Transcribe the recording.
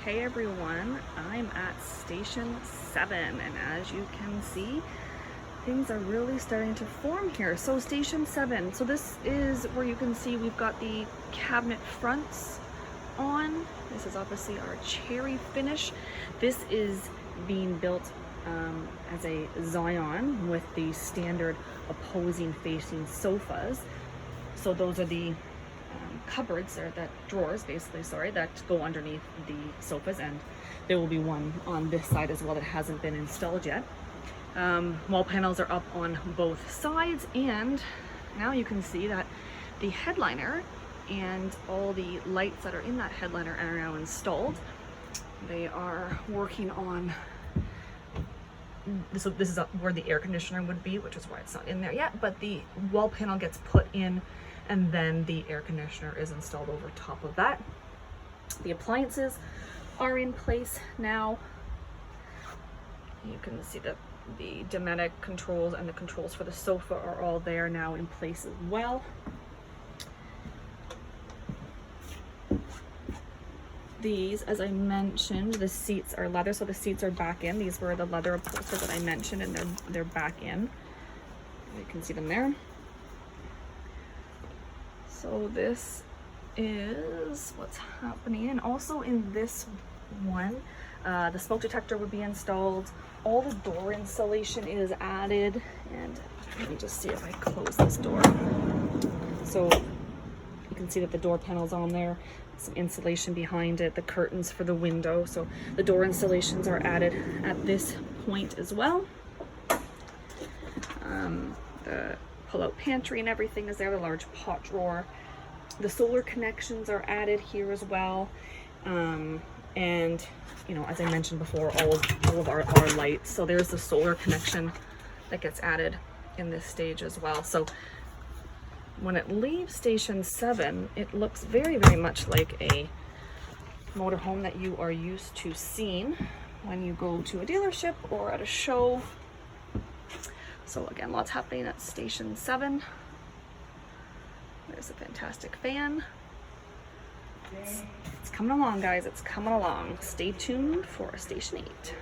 Hey everyone, I'm at Station 7, and as you can see, things are really starting to form here. So Station 7, so this is where you can see we've got the cabinet fronts on. This is obviously our cherry finish. This is being built as a Zion with the standard opposing facing sofas. So those are the cupboards, or that drawers basically, sorry, that go underneath the sofas, and there will be one on this side as well that hasn't been installed yet. Wall panels are up on both sides, and now you can see that the headliner and all the lights that are in that headliner are now installed. They are working on this. So this is where the air conditioner would be, which is why it's not in there yet, but the wall panel gets put in and then the air conditioner is installed over top of that. The appliances are in place now. You can see that the Dometic controls and the controls for the sofa are all there now in place as well. These, as I mentioned, the seats are leather, so the seats are back in. These were the leather upholstery that I mentioned, and they're back in. You can see them there. So this is what's happening. And also in this one, the smoke detector would be installed. All the door insulation is added. And let me just see if I close this door. So you can see that the door panel's on there, some insulation behind it, the curtains for the window. So the door installations are added at this point as well. The pull-out pantry and everything is there, the large pot drawer. The solar connections are added here as well. And you know, as I mentioned before, all of our lights. So there's the solar connection that gets added in this stage as well. So when it leaves Station 7, it looks very, very much like a motorhome that you are used to seeing when you go to a dealership or at a show. So again, lots happening at Station 7. There's a fantastic fan. It's coming along, guys. It's coming along. Stay tuned for Station 8.